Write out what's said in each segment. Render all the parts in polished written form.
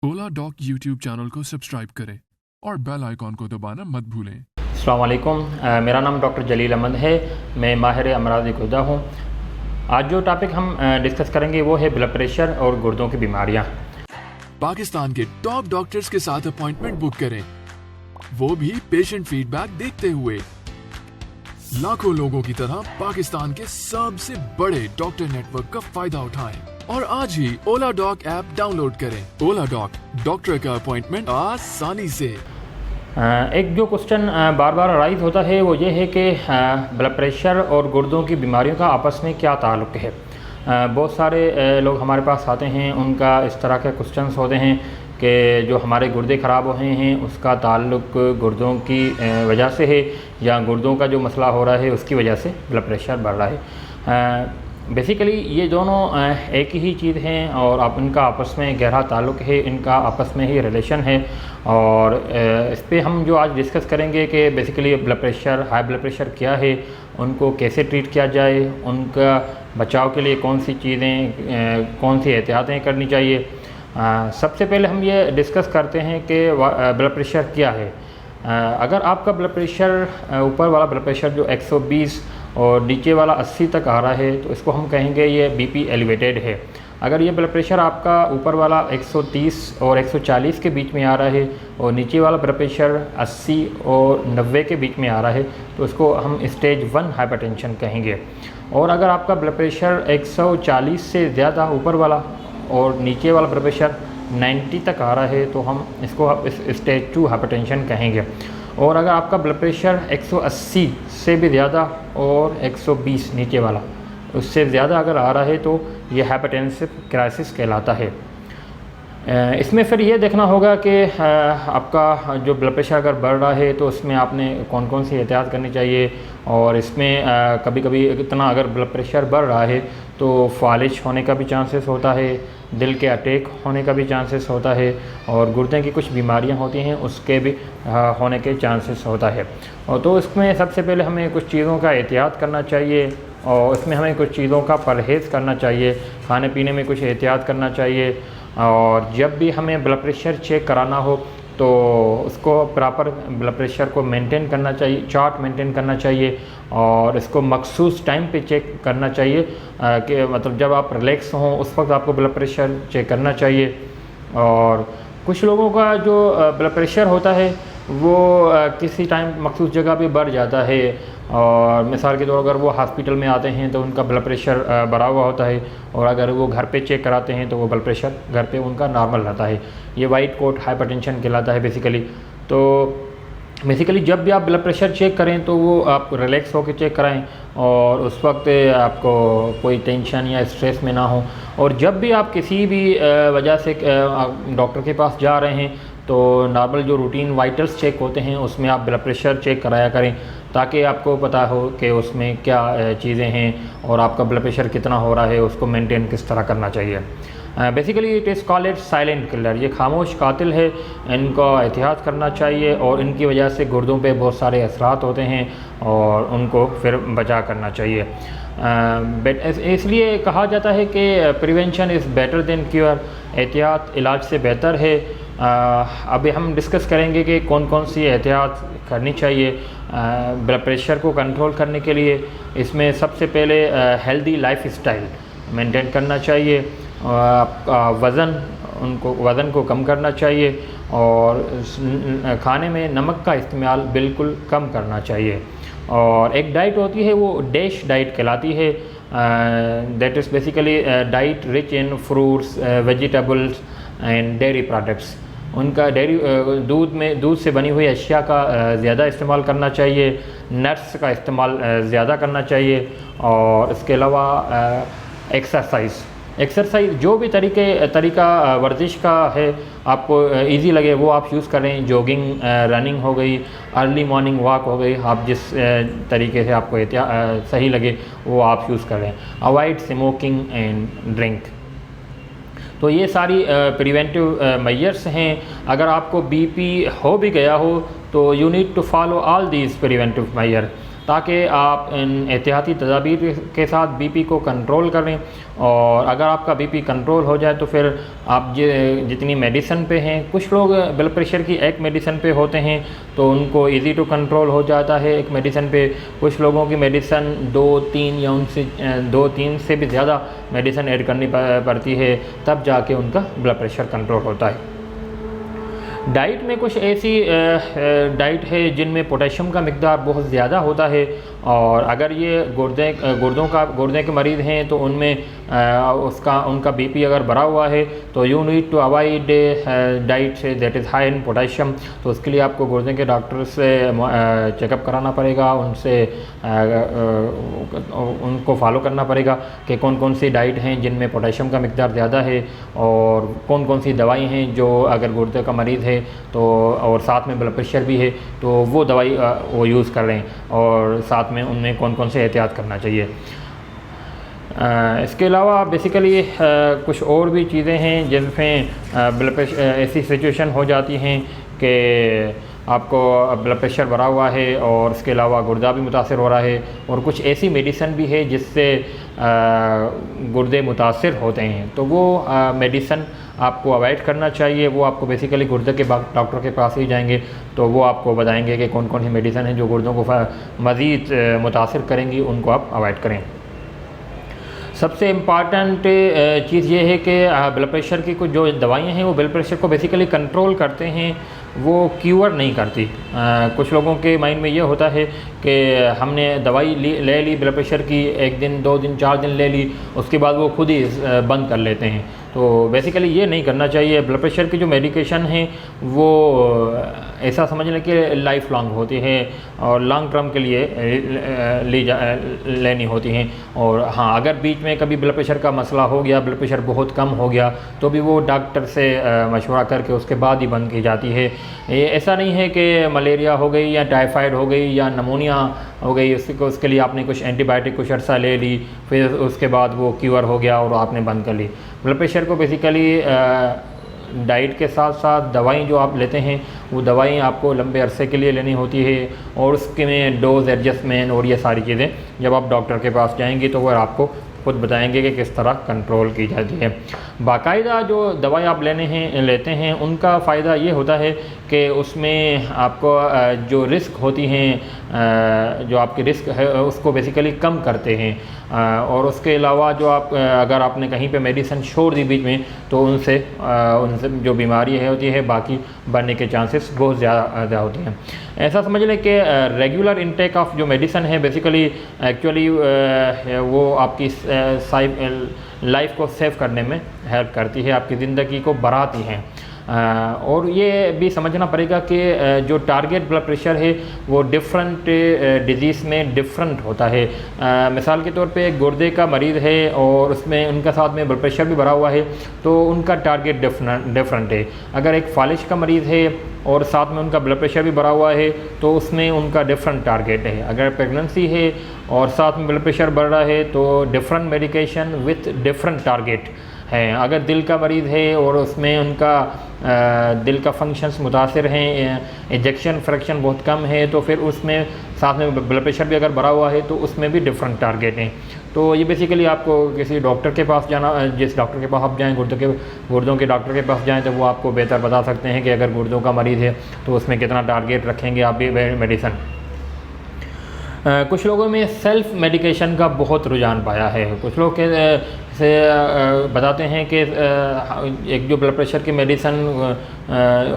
ओला dock YouTube channel को subscribe करें और बेल आइकॉन को दबाना मत भूलें। अस्सलाम वालेकुम, मेरा नाम डॉक्टर जलील अहमद है। मैं माहिर अमराज़ गुर्दा हूँ। आज जो टॉपिक हम डिस्कस करेंगे वो है ब्लड प्रेशर और गुर्दों की बीमारियाँ। पाकिस्तान के टॉप डॉक्टर्स के साथ अपॉइंटमेंट बुक करें, वो भी पेशेंट फीडबैक देखते हुए। लाखों लोगों की तरह पाकिस्तान के सबसे बड़े डॉक्टर नेटवर्क का फायदा उठाएं और आज ही ओला डॉक ऐप डाउनलोड करें। ओला डॉक, डॉक्टर का अपॉइंटमेंट आसानी से। एक जो क्वेश्चन बार बार राइज होता है वो ये है कि ब्लड प्रेशर और गुर्दों की बीमारियों का आपस में क्या ताल्लुक़ है। बहुत सारे लोग हमारे पास आते हैं, उनका इस तरह के क्वेश्चंस होते हैं कि जो हमारे गुर्दे ख़राब हो रहे हैं उसका ताल्लुक़ गुर्दों की वजह से है या गुर्दों का जो मसला हो रहा है उसकी वजह से ब्लड प्रेशर बढ़ रहा है। बेसिकली ये दोनों एक ही चीज़ हैं और अब इनका आपस में गहरा ताल्लुक़ है, इनका आपस में ही रिलेशन है। और इस पे हम जो आज डिस्कस करेंगे कि basically blood pressure, high blood pressure क्या है, उनको कैसे ट्रीट किया जाए, उनका बचाव के लिए कौन सी चीज़ें, कौन सी एहतियातें करनी चाहिए। सबसे पहले हम ये डिस्कस करते हैं कि ब्लड प्रेशर क्या है। अगर आपका ब्लड प्रेशर, ऊपर वाला ब्लड प्रेशर जो 120 और नीचे वाला 80 तक आ रहा है तो इसको हम कहेंगे ये बीपी एलिवेटेड है। अगर ये ब्लड प्रेशर आपका ऊपर वाला 130 और 140 के बीच में आ रहा है और नीचे वाला ब्लड प्रेशर 80 और 90 के बीच में आ रहा है तो इसको हम स्टेज 1 हाइपरटेंशन कहेंगे। और अगर आपका ब्लड प्रेशर 140 से ज़्यादा ऊपर वाला और नीचे वाला ब्लड प्रेशर 90 तक आ रहा है तो हम इसको स्टेज 2 हाइपरटेंशन कहेंगे। और अगर आपका ब्लड प्रेशर 180 से भी ज़्यादा और 120 नीचे वाला उससे ज़्यादा अगर आ रहा है तो ये हाइपरटेंसिव क्राइसिस कहलाता है। इसमें फिर ये देखना होगा कि आपका जो ब्लड प्रेशर अगर बढ़ रहा है तो उसमें आपने कौन कौन सी एहतियात करनी चाहिए। और इसमें कभी कभी इतना अगर ब्लड प्रेशर बढ़ रहा है तो फालिज होने का भी चांसेस होता है, दिल के अटैक होने का भी चांसेस होता है और गुर्दे की कुछ बीमारियां होती हैं उसके भी होने के चांसेस होता है। और तो इसमें सबसे पहले हमें कुछ चीज़ों का एहतियात करना चाहिए और इसमें हमें कुछ चीज़ों का परहेज़ करना चाहिए, खाने पीने में कुछ एहतियात करना चाहिए। और जब भी हमें ब्लड प्रेशर चेक कराना हो तो उसको प्रॉपर ब्लड प्रेशर को मेंटेन करना चाहिए, चार्ट मेंटेन करना चाहिए और इसको मखसूस टाइम पे चेक करना चाहिए कि मतलब जब आप रिलैक्स हों उस वक्त आपको ब्लड प्रेशर चेक करना चाहिए। और कुछ लोगों का जो ब्लड प्रेशर होता है वो किसी टाइम मखसूस जगह पे बढ़ जाता है और मिसाल के तौर अगर वो हॉस्पिटल में आते हैं तो उनका ब्लड प्रेशर बढ़ा हुआ होता है और अगर वो घर पे चेक कराते हैं तो वो ब्लड प्रेशर घर पे उनका नॉर्मल रहता है। ये वाइट कोट हाइपरटेंशन कहलाता है बेसिकली। तो बेसिकली जब भी आप ब्लड प्रेशर चेक करें तो वो आप रिलैक्स होकर चेक कराएं और उस वक्त आपको कोई टेंशन या स्ट्रेस में ना हो। और जब भी आप किसी भी वजह से डॉक्टर के पास जा रहे हैं तो नॉर्मल जो रूटीन वाइटल्स चेक होते हैं उसमें आप ब्लड प्रेशर चेक कराया करें ताकि आपको पता हो कि उसमें क्या चीज़ें हैं और आपका ब्लड प्रेशर कितना हो रहा है, उसको मेंटेन किस तरह करना चाहिए। Basically it is called it silent killer, ये खामोश कातिल है, इनको एहतियात करना चाहिए और इनकी वजह से गुर्दों पे बहुत सारे असरात होते हैं और उनको फिर बचा करना चाहिए। इसलिए कहा जाता है कि prevention is better than cure, एहतियात इलाज से बेहतर है। अभी हम डिस्कस करेंगे कि कौन कौन सी एहतियात करनी चाहिए ब्लड प्रेशर को कंट्रोल करने के लिए। इसमें सबसे पहले हेल्दी लाइफ स्टाइल मेंटेन करना चाहिए, आपका वज़न को कम करना चाहिए और खाने में नमक का इस्तेमाल बिल्कुल कम करना चाहिए। और एक डाइट होती है वो डैश डाइट कहलाती है, that is basically diet rich in fruits, vegetables and dairy products. उनका दूध से बनी हुई अशिया का ज़्यादा इस्तेमाल करना चाहिए, नट्स का इस्तेमाल ज़्यादा करना चाहिए। और इसके अलावा एक्सरसाइज जो भी तरीका वर्जिश का है आपको इजी लगे वो आप यूज़ करें। जॉगिंग, रनिंग हो गई, अर्ली मॉर्निंग वॉक हो गई, आप जिस तरीके से आपको सही लगे वो आप यूज़ करें। Avoid smoking and drink. तो ये सारी प्रिवेंटिव मेजर्स हैं। अगर आपको बीपी हो भी गया हो तो you need to follow all these preventive measure. ताकि आप इन एहतियाती तदाबीर के साथ बीपी को कंट्रोल करें। और अगर आपका बीपी कंट्रोल हो जाए तो फिर आप जितनी मेडिसिन पे हैं, कुछ लोग ब्लड प्रेशर की एक मेडिसिन पे होते हैं तो उनको इजी टू कंट्रोल हो जाता है एक मेडिसिन पे। कुछ लोगों की मेडिसिन 2-3 या उनसे 2-3 से भी ज़्यादा मेडिसिन ऐड करनी पड़ती है, तब जाके उनका ब्लड प्रेशर कंट्रोल होता है। डाइट में कुछ ऐसी डाइट है जिनमें पोटेशियम का मिकदार बहुत ज़्यादा होता है, और अगर ये गुर्दे के मरीज़ हैं तो उनमें उनका बीपी अगर बढ़ा हुआ है तो you need to avoid diet that is high in potassium. तो उसके लिए आपको गुर्दे के डॉक्टर से चेकअप कराना पड़ेगा, उनको फॉलो करना पड़ेगा कि कौन कौन सी डाइट हैं जिनमें पोटेशियम का मिकदार ज़्यादा है, और कौन कौन सी दवाई हैं जो अगर गुर्दे का मरीज़ है तो और साथ में ब्लड प्रेशर भी है तो वो दवाई वो यूज़ कर लें, और साथ में उनमें कौन कौन से एहतियात करना चाहिए। इसके अलावा बेसिकली कुछ और भी चीज़ें हैं जिनमें ब्लड प्रेशर ऐसी सिचुएशन हो जाती हैं कि आपको ब्लड प्रेशर बढ़ा हुआ है और इसके अलावा गुर्दा भी मुतासर हो रहा है, और कुछ ऐसी मेडिसिन भी है जिससे गुर्दे मुतासर होते हैं, तो वो मेडिसिन आपको अवॉइड करना चाहिए। वो आपको बेसिकली गुर्दे के डॉक्टर के पास ही जाएंगे तो वो आपको बताएंगे कि कौन कौन सी मेडिसिन है जो गुर्दों को मज़ीद मुतासर करेंगी, उनको आप अवॉइड करें। सबसे इम्पॉर्टेंट चीज़ ये है कि ब्लड प्रेशर की कुछ जो दवाइयाँ हैं वो ब्लड प्रेशर को बेसिकली कंट्रोल करते हैं, वो क्यूर नहीं करती। कुछ लोगों के माइंड में ये होता है कि हमने दवाई ले ली ब्लड प्रेशर की, 1 दिन 2 दिन 4 दिन ले ली, उसके बाद वो खुद ही बंद कर लेते हैं। तो बेसिकली ये नहीं करना चाहिए। ब्लड प्रेशर की जो मेडिकेशन है वो ऐसा समझ लें कि लाइफ लॉन्ग होती है और लॉन्ग टर्म के लिए लेनी होती हैं। और हाँ, अगर बीच में कभी ब्लड प्रेशर का मसला हो गया, ब्लड प्रेशर बहुत कम हो गया, तो भी वो डॉक्टर से मशवरा करके उसके बाद ही बंद की जाती है। ये ऐसा नहीं है कि मलेरिया हो गई या टाइफाइड हो गई या नमूनिया हो गई, उसके लिए आपने कुछ एंटीबायोटिक कुछ अर्सा ले ली, फिर उसके बाद वो क्यूर हो गया और आपने बंद कर ली। ब्लड प्रेशर को बेसिकली डाइट के साथ साथ दवाई जो आप लेते हैं वो दवाई आपको लंबे अरसे के लिए लेनी होती है, और उसके में डोज एडजस्टमेंट और ये सारी चीज़ें जब आप डॉक्टर के पास जाएंगे तो वह आपको खुद बताएंगे कि किस तरह कंट्रोल की जाती है। बाकायदा जो दवाई आप लेते हैं उनका फ़ायदा ये होता है कि उसमें आपको जो रिस्क होती हैं, जो आपकी रिस्क है उसको बेसिकली कम करते हैं। और उसके अलावा जो आप अगर आपने कहीं पे मेडिसिन छोड़ दी बीच में तो उनसे जो बीमारी है होती है बाकी बढ़ने के चांसेस बहुत ज़्यादा होते हैं। ऐसा समझ लें कि रेगुलर इनटेक ऑफ जो मेडिसिन है बेसिकली एक्चुअली वो आपकी लाइफ को सेव करने में हेल्प करती है, आपकी ज़िंदगी को बढ़ाती हैं। और ये भी समझना पड़ेगा कि जो टारगेट ब्लड प्रेशर है वो डिफरेंट डिजीज़ में डिफरेंट होता है। मिसाल के तौर पे एक गुर्दे का मरीज़ है और उसमें उनका साथ में ब्लड प्रेशर भी बढ़ा हुआ है तो उनका टारगेट डिफरेंट है। अगर एक फालिज का मरीज़ है और साथ में उनका ब्लड प्रेशर भी बढ़ा हुआ है तो उसमें उनका डिफरेंट टारगेट है। अगर प्रेगनेंसी है और साथ में ब्लड प्रेशर बढ़ रहा है तो different medication with different target है। अगर दिल का मरीज़ है और उसमें उनका दिल का फंक्शंस मुतासिर हैं, इजेक्शन फ्रैक्शन बहुत कम है, तो फिर उसमें साथ में ब्लड प्रेशर भी अगर बढ़ा हुआ है तो उसमें भी डिफरेंट टारगेट हैं। तो ये बेसिकली आपको किसी डॉक्टर के पास जाना, जिस डॉक्टर के पास आप जाएँ, गुर्दों के डॉक्टर के पास जाएँ तो वो आपको बेहतर बता सकते हैं कि अगर गुर्दों का मरीज़ है तो उसमें कितना टारगेट रखेंगे आप भी मेडिसिन। कुछ लोगों में सेल्फ़ मेडिकेशन का बहुत रुझान पाया है। कुछ लोग से बताते हैं कि एक जो ब्लड प्रेशर की मेडिसिन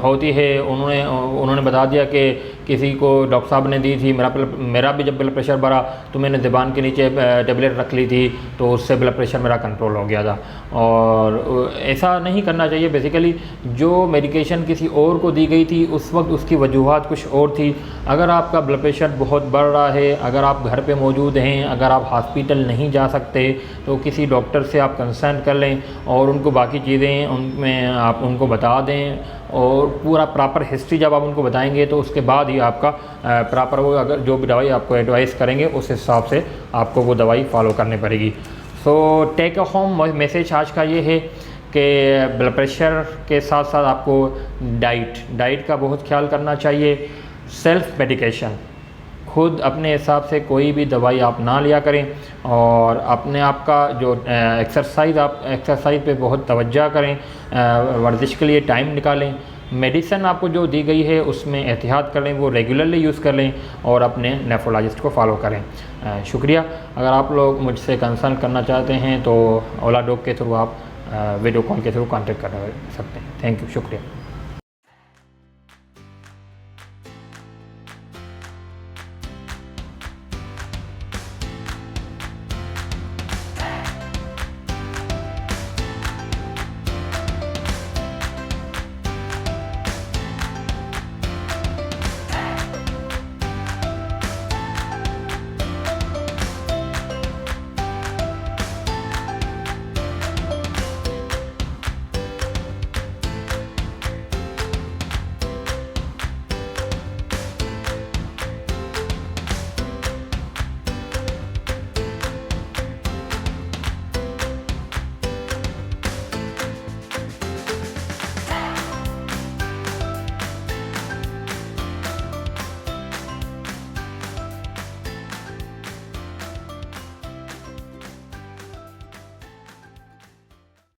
होती है उन्होंने बता दिया कि किसी को डॉक्टर साहब ने दी थी, मेरा भी जब ब्लड प्रेशर बढ़ा तो मैंने ज़ुबान के नीचे टेबलेट रख ली थी तो उससे ब्लड प्रेशर मेरा कंट्रोल हो गया था। और ऐसा नहीं करना चाहिए। बेसिकली जो मेडिकेशन किसी और को दी गई थी उस वक्त उसकी वजूहात कुछ और थी। अगर आपका ब्लड प्रेशर बहुत बढ़ रहा है, अगर आप घर पे मौजूद हैं, अगर आप हॉस्पिटल नहीं जा सकते तो किसी डॉक्टर से आप कंसल्ट कर लें और उनको बाकी चीज़ें उनमें आप उनको बता दें, और पूरा प्रॉपर हिस्ट्री जब आप उनको बताएंगे तो उसके बाद ही आपका प्रॉपर वो अगर जो भी दवाई आपको एडवाइस करेंगे उस हिसाब से आपको वो दवाई फॉलो करनी पड़ेगी। So take a home message आज का ये है कि ब्लड प्रेशर के साथ साथ आपको डाइट का बहुत ख्याल करना चाहिए। सेल्फ मेडिकेशन खुद अपने हिसाब से कोई भी दवाई आप ना लिया करें और अपने आप का जो एक्सरसाइज पे बहुत तवज्जो करें, वर्जिश के लिए टाइम निकालें। मेडिसिन आपको जो दी गई है उसमें एहतियात कर लें, वो रेगुलरली यूज़ कर लें और अपने नेफ्रोलॉजिस्ट को फॉलो करें। शुक्रिया। अगर आप लोग मुझसे कंसल्ट करना चाहते हैं तो ओला डॉग के थ्रू आप वीडियो कॉल के थ्रू कांटेक्ट कर सकते हैं। थैंक यू, शुक्रिया।